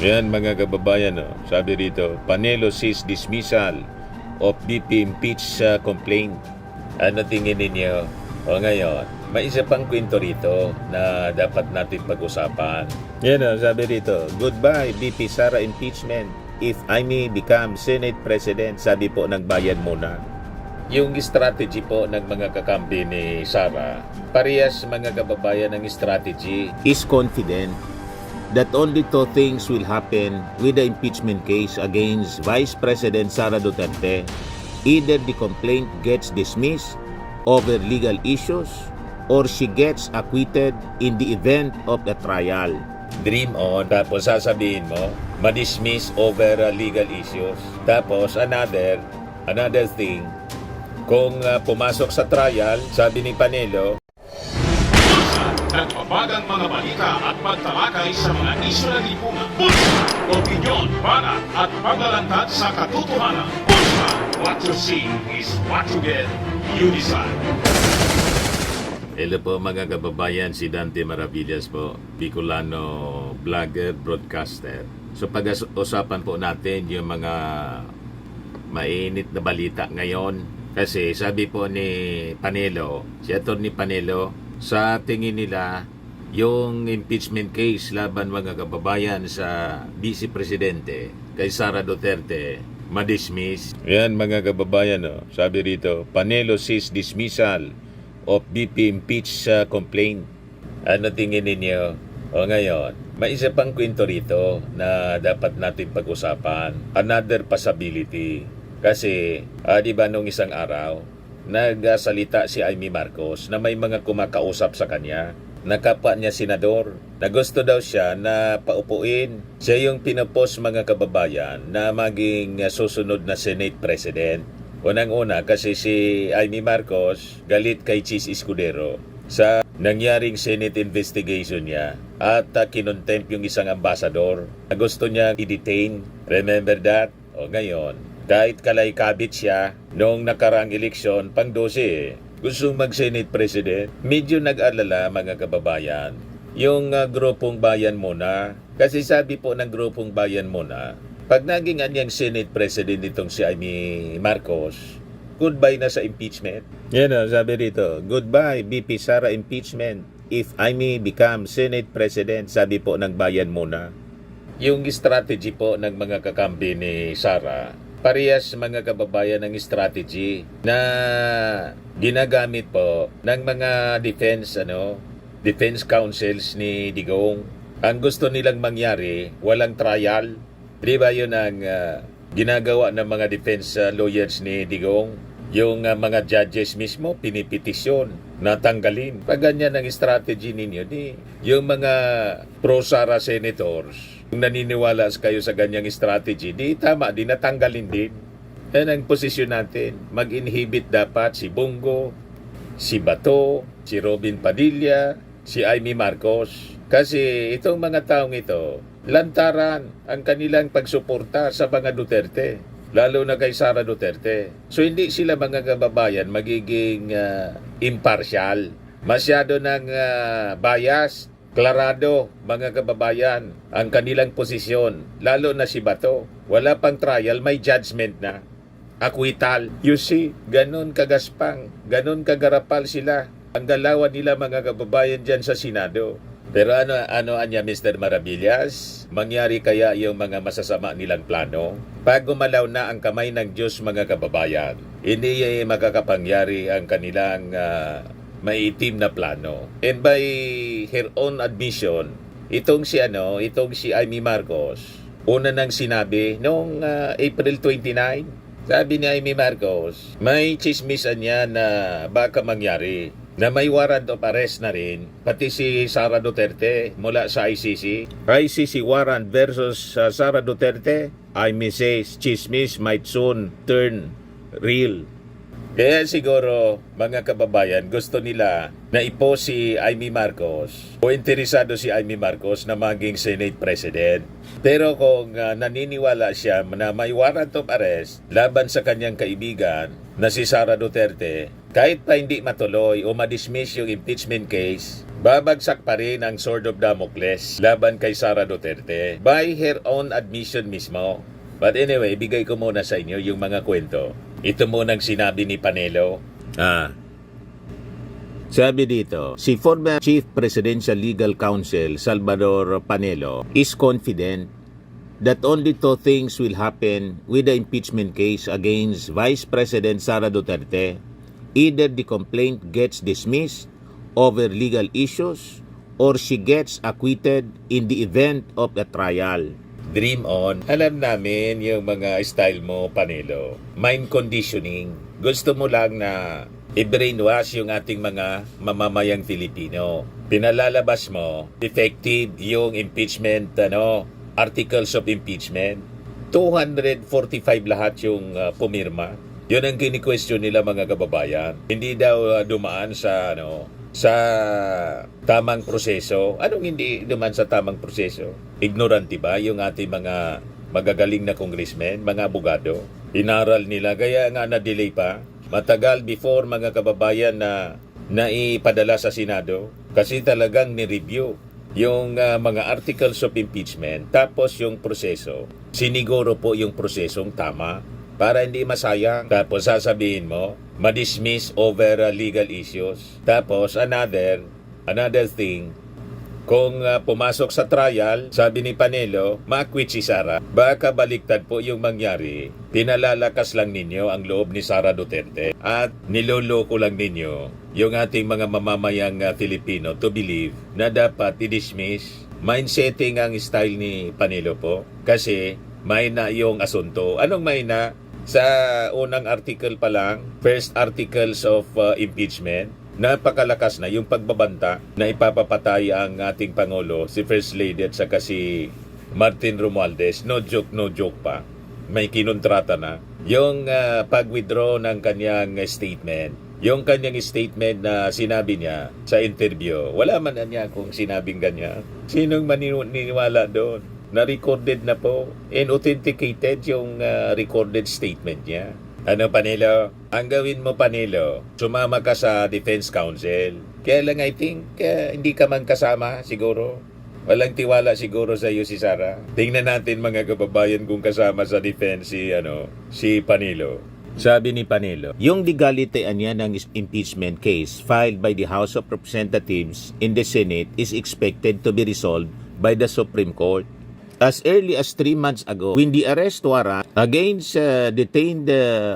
Yan mga kababayan, no? Sabi rito, Panelo sees dismissal of BP impeach complaint. Ano tingin ninyo? O ngayon, may isa pang kwento rito na dapat natin pag-usapan. Yan, no? Sabi rito, goodbye BP Sara impeachment if I may become Senate President. Sabi po ng bayan muna. Yung strategy po ng mga kakampi ni Sara, parehas mga kababayan ng strategy is confident that only two things will happen with the impeachment case against Vice President Sara Duterte. Either the complaint gets dismissed over legal issues or she gets acquitted in the event of the trial. Dream on, tapos sasabihin mo, ma-dismiss over legal issues. Tapos another thing, kung pumasok sa trial, sabi ni Panelo, nagbabagang mga balita at pagtalakay sa mga isyu ng lipunan. Pulsa, opinyon, banat at paglalantad sa katotohanan. Pulsa, what you see is what you get. You decide. hello po mga kababayan, si Dante Maravillas po, Bicolano vlogger, broadcaster. So pag-usapan po natin yung mga mainit na balita ngayon. Kasi sabi po ni Panelo, si Atty. Panelo, sa tingin nila, yung impeachment case laban mga kababayan sa Vice Presidente kay Sara Duterte, ma-dismiss. Yan mga kababayan, no? Sabi rito, Panelo sees dismissal of BP impeach complaint. Ano tingin ninyo? O ngayon, may isa pang kwento rito na dapat natin pag-usapan. Another possibility. Kasi, di ba nung isang araw, nagsalita si Amy Marcos na may mga kumakausap sa kanya na kapwa niya senador na gusto daw siya na paupuin. Siya yung pinopost mga kababayan na maging susunod na Senate President. Unang-una kasi si Amy Marcos galit kay Chis Escudero sa nangyaring Senate investigation niya at kinontempt yung isang ambasador na gusto niya i-detain. Remember that? O ngayon, kahit kalay-kabit siya noong nakaraang eleksyon, pang-12 gustong mag-Senate President, medyo nag-alala mga kababayan. Yung grupong bayan muna, kasi sabi po ng grupong bayan muna, pag naging anyang Senate President itong si Amy Marcos, goodbye na sa impeachment. Yan o, sabi rito, goodbye BP Sara impeachment if I may become Senate President, sabi po ng bayan muna. Yung strategy po ng mga kakampi ni Sara, parehas mga kababayan ng strategy na ginagamit po ng mga defense counsels ni Digong. Ang gusto nilang mangyari, walang trial. Di ba yun ang ginagawa ng mga defense lawyers ni Digong? Yung mga judges mismo, pinipetisyon, natanggalin. Pag ganyan ang strategy ninyo, yung mga pro-Sara senators, kung naniniwala kayo sa ganyang strategy, tama, natanggalin din. Yan ang posisyon natin. Mag-inhibit dapat si Bongo, si Bato, si Robin Padilla, si Amy Marcos. Kasi itong mga taong ito, lantaran ang kanilang pagsuporta sa mga Duterte, lalo na kay Sara Duterte. So hindi sila mga kababayan magiging impartial. Masyado ng bias. Klarado, mga kababayan, ang kanilang posisyon, lalo na si Bato. Wala pang trial, may judgment na. Acquittal. You see, ganun kagaspang, ganun kagarapal sila. Ang galawan nila mga kababayan dyan sa Senado. Pero ano anya Mr. Maravillas? Mangyari kaya yung mga masasama nilang plano? Pag gumalaw na ang kamay ng Diyos mga kababayan, hindi makakapangyari ang kanilang maitim na plano. And by her own admission, itong si Amy Marcos, una nang sinabi noong April 29, sabi ni Amy Marcos, may chismisan niya na baka mangyari na may warrant of arrest na rin pati si Sara Duterte mula sa ICC. ICC warrant versus Sara Duterte, Amy says chismis might soon turn real. Kaya siguro, mga kababayan, gusto nila na ipo si Amy Marcos o interesado si Amy Marcos na maging Senate President. Pero kung naniniwala siya na may warrant of arrest laban sa kanyang kaibigan na si Sara Duterte, kahit pa hindi matuloy o ma-dismiss yung impeachment case, babagsak pa rin ang Sword of Damocles laban kay Sara Duterte by her own admission mismo. But anyway, ibigay ko muna sa inyo yung mga kwento. Ito munang sinabi ni Panelo. Sabi dito, si former Chief Presidential Legal Counsel Salvador Panelo is confident that only two things will happen with the impeachment case against Vice President Sara Duterte. Either the complaint gets dismissed over legal issues or she gets acquitted in the event of a trial. Dream on. Alam namin yung mga style mo, Panelo. Mind conditioning. Gusto mo lang na i-brainwash yung ating mga mamamayang Filipino. Pinalalabas mo, effective yung impeachment, articles of impeachment. 245 lahat yung pumirma. Yun ang kini-question nila, mga kababayan. Hindi daw dumaan sa sa tamang proseso. Anong hindi dumaan sa tamang proseso? Ignorante ba yung ating mga magagaling na congressmen, mga abogado? Inaral nila, kaya nga na-delay pa. Matagal before, mga kababayan, na naipadala sa Senado. Kasi talagang ni-review yung mga articles of impeachment, tapos yung proseso. Siniguro po yung prosesong tama para hindi masayang. Tapos sasabihin mo, ma-dismiss over legal issues. Tapos another thing, kung pumasok sa trial, sabi ni Panelo, ma-acquit si Sara. Baka baliktad po yung mangyari. Pinalalakas lang ninyo ang loob ni Sara Duterte at niloloko lang ninyo yung ating mga mamamayang Filipino to believe na dapat i-dismiss. Mindsetting ang style ni Panelo po kasi may na yung asunto. Anong may na? Sa unang article pa lang, first articles of impeachment, napakalakas na yung pagbabanta na ipapapatay ang ating Pangulo, si First Lady at saka si Martin Romualdez. No joke pa. May kinontrata na. Yung pag-withdraw ng kanyang statement, yung kanyang statement na sinabi niya sa interview, wala man na niya kung sinabing ganyan. Sinong maniniwala doon? Na-recorded na po and authenticated yung recorded statement niya. Ano, Panelo? Ang gawin mo, Panelo, sumama ka sa Defense Council. Kaya lang, I think, hindi ka man kasama, siguro. Walang tiwala siguro sa iyo si Sara. Tingnan natin, mga kababayan, kung kasama sa defense si Panelo. Sabi ni Panelo, yung legality niya ng impeachment case filed by the House of Representatives in the Senate is expected to be resolved by the Supreme Court. As early as 3 months ago, when the arrest warrant against detained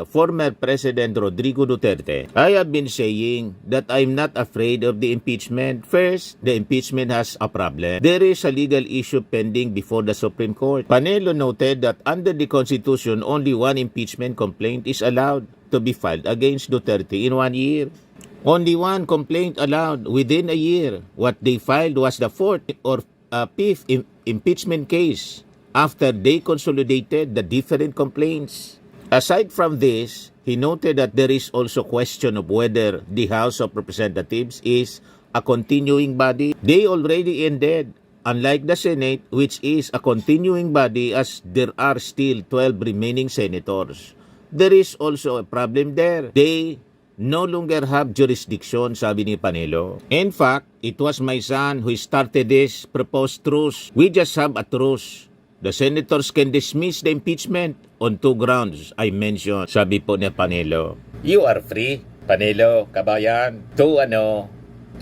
former President Rodrigo Duterte, I have been saying that I'm not afraid of the impeachment. First, the impeachment has a problem. There is a legal issue pending before the Supreme Court. Panelo noted that under the Constitution, only one impeachment complaint is allowed to be filed against Duterte in 1 year. Only one complaint allowed within a year. What they filed was the fourth or fifth impeachment case after they consolidated the different complaints. Aside from this, he noted that there is also question of whether the House of Representatives is a continuing body. They already ended, unlike the Senate, which is a continuing body as there are still 12 remaining senators. There is also a problem there. They no longer have jurisdiction, sabi ni Panelo. In fact, it was my son who started this proposed truce. We just have a truce. The senators can dismiss the impeachment on 2 grounds I mentioned, sabi po ni Panelo. You are free, Panelo, kabayan, to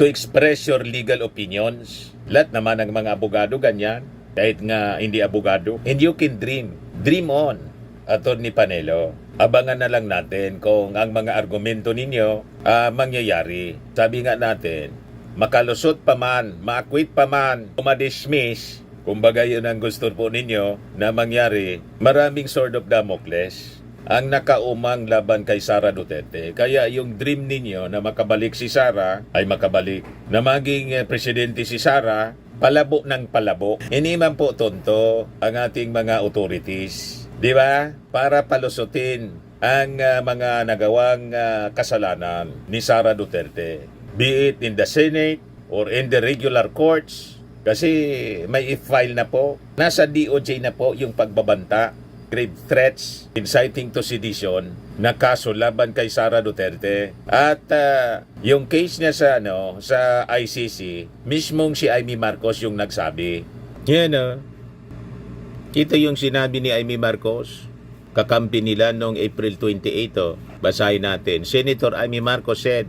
express your legal opinions. Lahat naman ng mga abogado ganyan, kahit nga hindi abogado. And you can dream on, Atty. Panelo. Abangan na lang natin kung ang mga argumento ninyo mangyayari. Sabi nga natin, makalusot pa man, ma-acquit pa man, ma-dismiss, kumbaga yun ang gusto po ninyo na mangyari, maraming sword of Damocles ang nakaumang laban kay Sara Duterte. Kaya yung dream ninyo na makabalik si Sara ay makabalik. Na maging presidente si Sara, palabo ng palabo. Hindi man po tonto ang ating mga authorities. Di ba? Para palusutin ang mga nagawang kasalanan ni Sara Duterte. Be it in the Senate or in the regular courts. Kasi may i-file na po. Nasa DOJ na po yung pagbabanta grave threats, inciting to sedition na kaso laban kay Sara Duterte. At yung case niya sa sa ICC, mismong si Amy Marcos yung nagsabi. Yan Ito yung sinabi ni Amy Marcos. Kakampi nila noong April 28. Basahin natin. Senator Amy Marcos said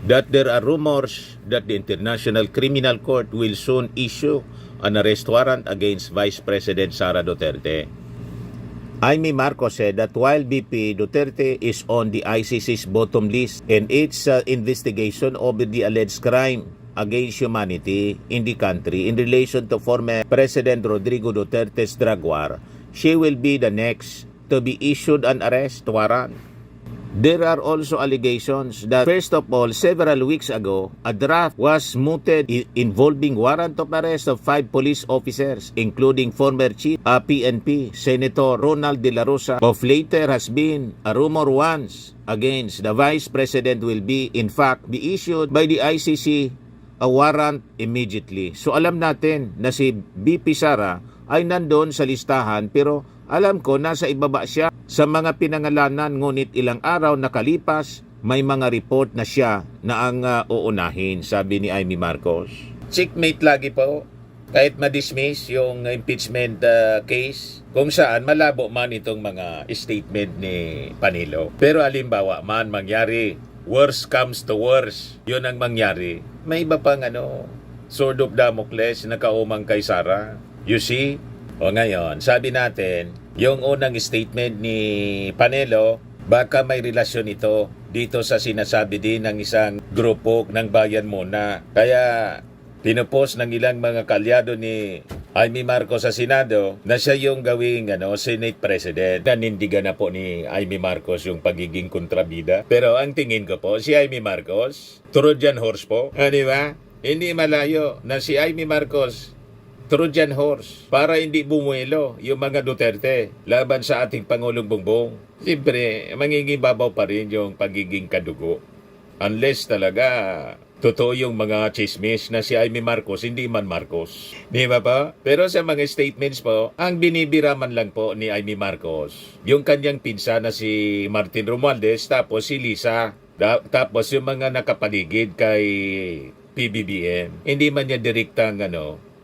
that there are rumors that the International Criminal Court will soon issue an arrest warrant against Vice President Sara Duterte. Amy Marcos said that while BP Duterte is on the ICC's bottom list in its investigation over the alleged crime against humanity in the country in relation to former President Rodrigo Duterte's drug war, she will be the next to be issued an arrest warrant. There are also allegations that, first of all, several weeks ago, a draft was mooted involving warrant of arrest of 5 police officers, including former Chief PNP Senator Ronald De La Rosa. Of later has been a rumor once against the Vice President will be, in fact, be issued by the ICC a warrant immediately. So alam natin na si BP Sara ay nandoon sa listahan, pero alam ko nasa ibaba siya sa mga pinangalanan, ngunit ilang araw nakalipas, may mga report na siya na ang uunahin, sabi ni Amy Marcos. Checkmate lagi po, kahit ma-dismiss yung impeachment case, kung saan malabo man itong mga statement ni Panelo. Pero alimbawa man mangyari, worst comes to worst, yun ang mangyari. May iba pang sword of Damocles na kaumang kay Sara. You see? O ngayon, sabi natin, yung unang statement ni Panelo, baka may relasyon ito dito sa sinasabi din ng isang grupo ng Bayan Muna. Kaya pinupost ng ilang mga kalyado ni Amy Marcos sa Senado na siya yung gawing Senate President. Nanindigan na po ni Amy Marcos yung pagiging kontrabida. Pero ang tingin ko po, si Amy Marcos, Trojan horse po. Di ba? Hindi malayo na si Amy Marcos Trojan horse para hindi bumuelo yung mga Duterte laban sa ating Pangulong Bongbong. Siyempre, manginging babaw pa rin yung pagiging kadugo. Unless talaga totoo yung mga chismis na si Amy Marcos, hindi man Marcos. Di ba pa? Pero sa mga statements po, ang binibiraman lang po ni Amy Marcos, yung kanyang pinsa na si Martin Romualdez, tapos si Lisa, tapos yung mga nakapaligid kay PBBM. Hindi man niya direktang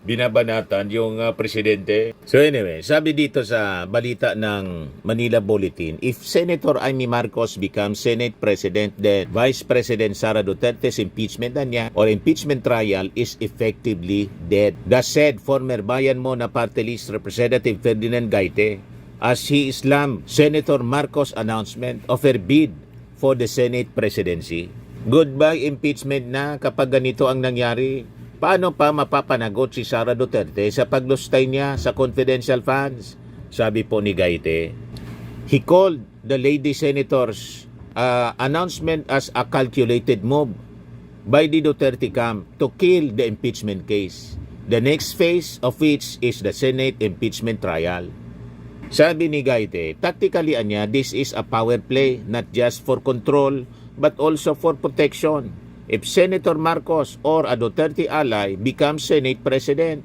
binabanatan yung presidente. So anyway, sabi dito sa balita ng Manila Bulletin, if Senator Amy Marcos becomes Senate President, then Vice President Sara Duterte's impeachment or impeachment trial is effectively dead. That said, former Bayan Mona Party List Representative Ferdinand Gaite, as he slammed Senator Marcos' announcement of her bid for the Senate presidency. Goodbye impeachment na kapag ganito ang nangyari. Paano pa mapapanagot si Sara Duterte sa paglustay niya sa confidential funds? Sabi po ni Gaite. He called the lady senator's announcement as a calculated move by the Duterte camp to kill the impeachment case. The next phase of which is the Senate impeachment trial. Sabi ni Gaite, tactically anya, this is a power play not just for control but also for protection. If Senator Marcos or a Duterte ally becomes Senate President,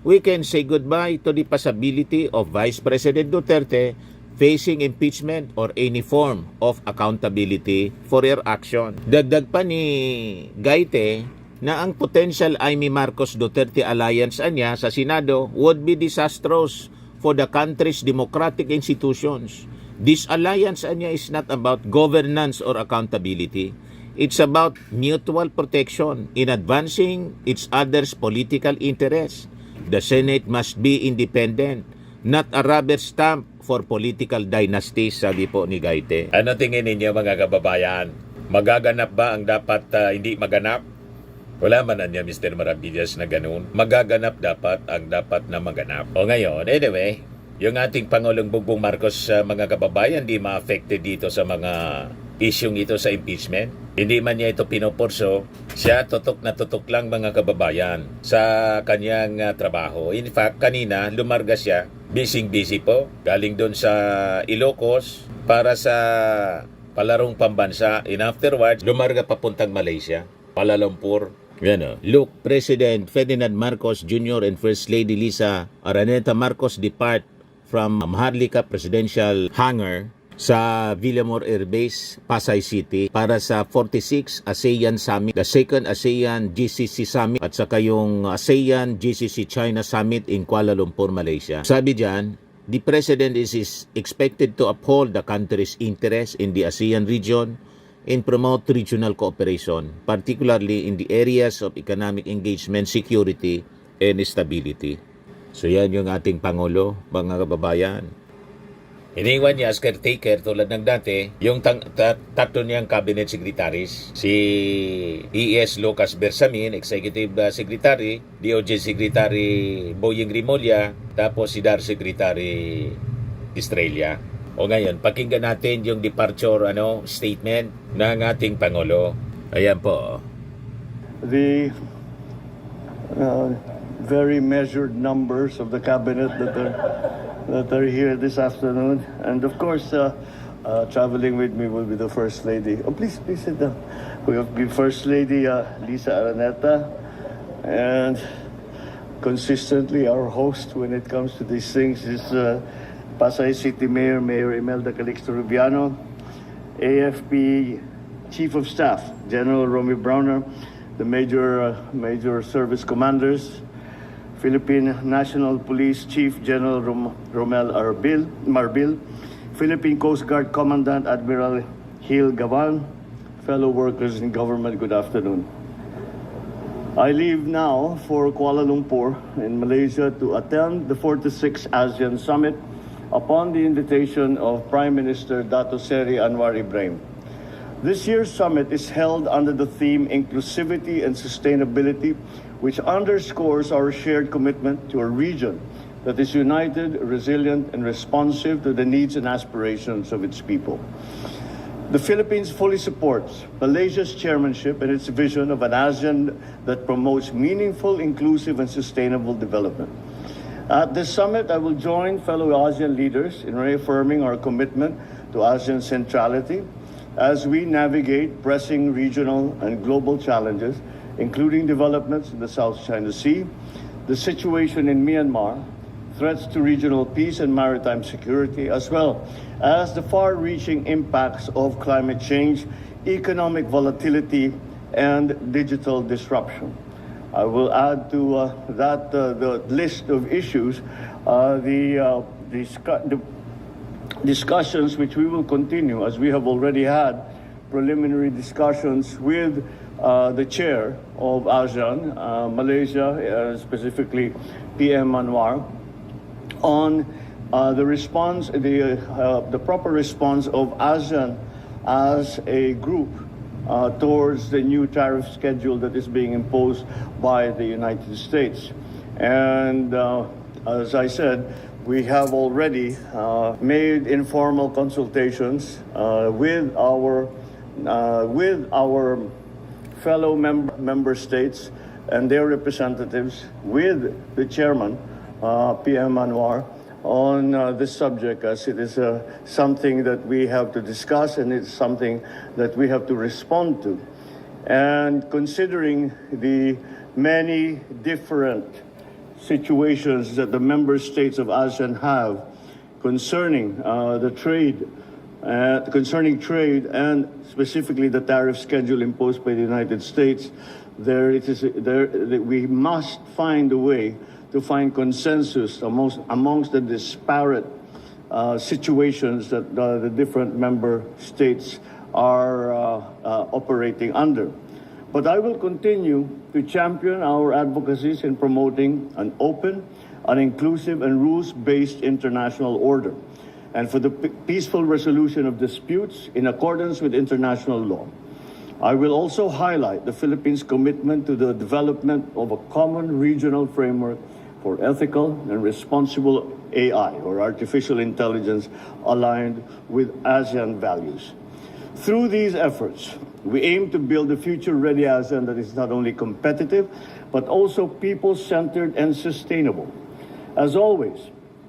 we can say goodbye to the possibility of Vice President Duterte facing impeachment or any form of accountability for her action. Dagdag pa ni Gaite na ang potential Amy Marcos Duterte alliance anya sa Senado would be disastrous for the country's democratic institutions. This alliance anya is not about governance or accountability. It's about mutual protection in advancing each other's political interests. The Senate must be independent, not a rubber stamp for political dynasties, sabi po ni Gaite. Ano tingin ninyo mga kababayan? Magaganap ba ang dapat hindi maganap? Wala man na niya Mr. Maravillas na ganun. Magaganap dapat ang dapat na maganap. O ngayon, anyway, yung ating Pangulong Bongbong Marcos, mga kababayan, di ma-affected dito sa mga isyung ito sa impeachment. Hindi man niya ito pinoporso. Siya tutok na tutok lang mga kababayan sa kanyang trabaho. In fact, kanina lumarga siya. Busy po. Galing doon sa Ilocos para sa palarong pambansa. And afterwards, lumarga papuntang Malaysia. Kuala Lumpur. Look, President Ferdinand Marcos Jr. and First Lady Lisa Araneta Marcos depart from Maharlika Presidential Hangar sa Villamor Air Base, Pasay City para sa 46 ASEAN Summit, the second ASEAN GCC Summit at saka yung ASEAN GCC China Summit in Kuala Lumpur, Malaysia. Sabi diyan, the President is expected to uphold the country's interest in the ASEAN region and promote regional cooperation, particularly in the areas of economic engagement, security, and stability. So yan yung ating Pangulo, mga kababayan. Iniwan niya as caretaker tulad ng dati, yung tatlo niyang cabinet secretaries, si E.S. Lucas Bersamin, Executive Secretary, DOJ Secretary Boying Rimulya, tapos si DAR Secretary Estrella. O ngayon, pakinggan natin yung departure statement ng ating Pangulo. Ayan po. The very measured numbers of the cabinet that are here this afternoon, and of course, traveling with me will be the First Lady. Oh, please sit down. We have the First Lady Lisa Araneta, and consistently our host when it comes to these things is Pasay City Mayor Imelda Calixto Rubiano, AFP Chief of Staff General Romy Browner, the major service commanders, Philippine National Police Chief General Romel Marbil, Philippine Coast Guard Commandant Admiral Gil Gavan, fellow workers in government, good afternoon. I leave now for Kuala Lumpur in Malaysia to attend the 46th ASEAN Summit upon the invitation of Prime Minister Dato Seri Anwar Ibrahim. This year's summit is held under the theme Inclusivity and Sustainability, which underscores our shared commitment to a region that is united, resilient, and responsive to the needs and aspirations of its people. The Philippines fully supports Malaysia's chairmanship and its vision of an ASEAN that promotes meaningful, inclusive, and sustainable development. At this summit, I will join fellow ASEAN leaders in reaffirming our commitment to ASEAN centrality as we navigate pressing regional and global challenges, including developments in the South China Sea, the situation in Myanmar, threats to regional peace and maritime security, as well as the far-reaching impacts of climate change, economic volatility, and digital disruption. I will add to the list of issues the discussions which we will continue, as we have already had preliminary discussions with the chair of ASEAN, Malaysia, specifically PM Anwar, on the response, the proper response of ASEAN as a group towards the new tariff schedule that is being imposed by the United States. And as I said, we have already made informal consultations with our fellow member states and their representatives, with the chairman, PM Anwar, on this subject, as it is something that we have to discuss and it's something that we have to respond to. And considering the many different situations that the member states of ASEAN have concerning concerning trade and specifically the tariff schedule imposed by the United States, we must find a way to find consensus amongst the disparate situations that the different member states are operating under. But I will continue to champion our advocacies in promoting an open, an inclusive, and rules-based international order, and for the peaceful resolution of disputes in accordance with international law. I will also highlight the Philippines' commitment to the development of a common regional framework for ethical and responsible AI, or artificial intelligence, aligned with ASEAN values. Through these efforts, we aim to build a future-ready ASEAN that is not only competitive, but also people-centered and sustainable. As always,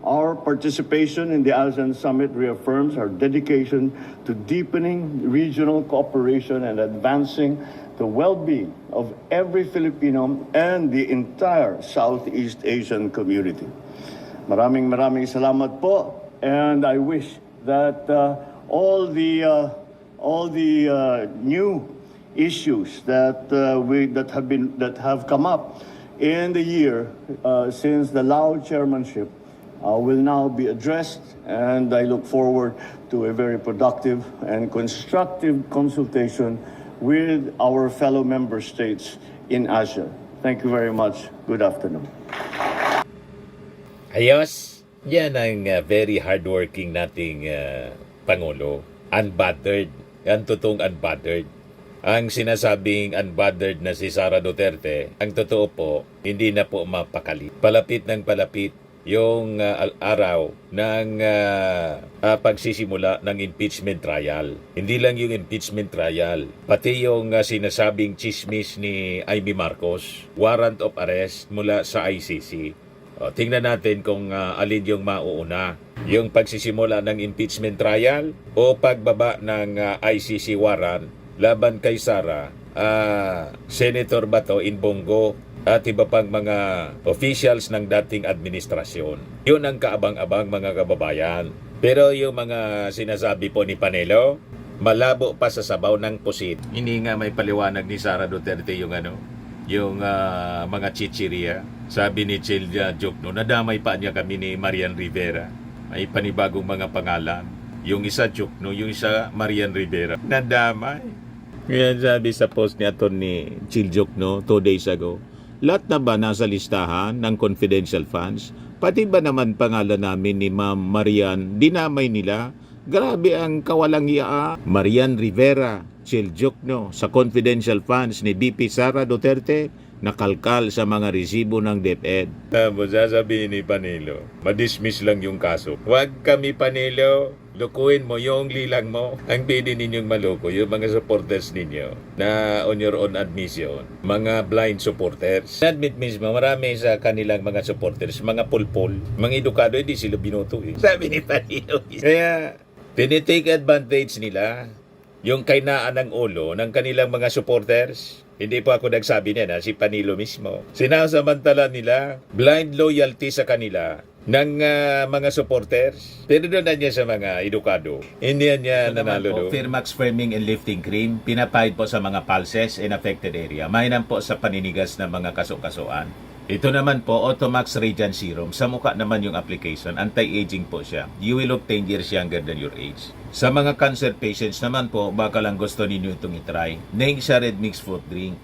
our participation in the ASEAN Summit reaffirms our dedication to deepening regional cooperation and advancing the well-being of every Filipino and the entire Southeast Asian community. Maraming salamat po, and I wish that all the new issues that have come up in the year since the Lao chairmanship will now be addressed, and I look forward to a very productive and constructive consultation with our fellow member states in Asia. Thank you very much. Good afternoon. Ayos, yan ang very hardworking nating Pangulo. Unbothered. Yan totoong unbothered. Ang sinasabing unbothered na si Sara Duterte, ang totoo po, hindi na po mapakali. Palapit ng palapit yung araw ng pagsisimula ng impeachment trial. Hindi lang yung impeachment trial, pati yung sinasabing chismis ni Amy Marcos, warrant of arrest mula sa ICC. O, tingnan natin kung alin yung mauuna. Yung pagsisimula ng impeachment trial o pagbaba ng ICC warrant laban kay Sara, Senator Bato in Bongo at iba pang mga officials ng dating administrasyon. Yun ang kaabang-abang mga kababayan. Pero yung mga sinasabi po ni Panelo, malabo pa sa sabaw ng pusit. Hindi nga may paliwanag ni Sara Duterte yung mga chichirya. Sabi ni Chilja Jokno, nadamay pa niya kami ni Marian Rivera. May panibagong mga pangalan. Yung isa Jokno, yung isa Marian Rivera. Nadamay. Kaya sabi sa post ni Atty. Chil Jokno 2 days ago, lahat na ba nasa listahan ng confidential funds? Pati ba naman pangalan namin ni Ma'am Marian, dinamay nila? Grabe ang kawalang iya. Marian Rivera, Chil Jokno, sa confidential funds ni BP Sara Duterte, nakalkal sa mga resibo ng DepEd. Tapos sasabihin ni Panelo, madismiss lang yung kaso. Huwag kami Panelo, lukuin mo yung lilang mo. Ang pwede ninyong maloko, yung mga supporters ninyo na on your own admission, mga blind supporters. Admit mismo, marami sa kanilang mga supporters, mga pulpol, mga edukado, hindi sila binoto eh. Sabi ni Panelo. Kaya, tinitake advantage nila yung kainaan ng ulo ng kanilang mga supporters. Hindi po ako nagsabi niya na si Panilo mismo. Sinasamantala nila blind loyalty sa kanila ng mga supporters. Pero doon na niya sa mga edukado. Hindi niya nanalo doon. Firmax Firming and Lifting Cream, pinapahid po sa mga pulses in affected area. Mainam po sa paninigas ng mga kaso-kasuan. Ito naman po, Automax Radiant Serum. Sa mukha naman yung application. Anti-aging po siya. You will look 10 years younger than your age. Sa mga cancer patients naman po, baka lang gusto ninyo itong itry. Neng siya red mixed fruit drink.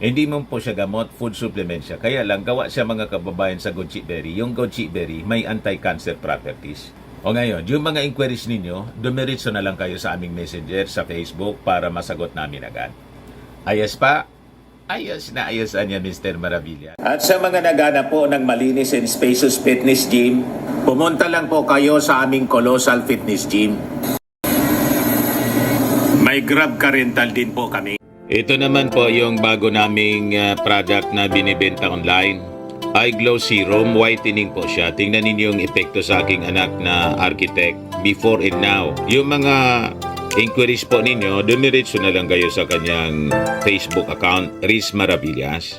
Hindi mo po siya gamot, food supplement siya. Kaya lang, gawa siya mga kababayan sa goji berry. Yung goji berry, may anti-cancer properties. O ngayon, yung mga inquiries ninyo, dumiritso na lang kayo sa aming messenger sa Facebook para masagot namin agad. Ayos pa? Ayos na ayos niya, Mr. Maravilla. At sa mga naghanap po ng malinis and spacious fitness gym, pumunta lang po kayo sa aming Colossal Fitness Gym. May Grab car rental din po kami. Ito naman po yung bago naming product na binibenta online. Eye Glow Serum, whitening po siya. Tingnan ninyo yung epekto sa aking anak na architect before and now. Yung mga inquiries po ninyo, dumiretso na lang kayo sa kanyang Facebook account, Riz Maravillas.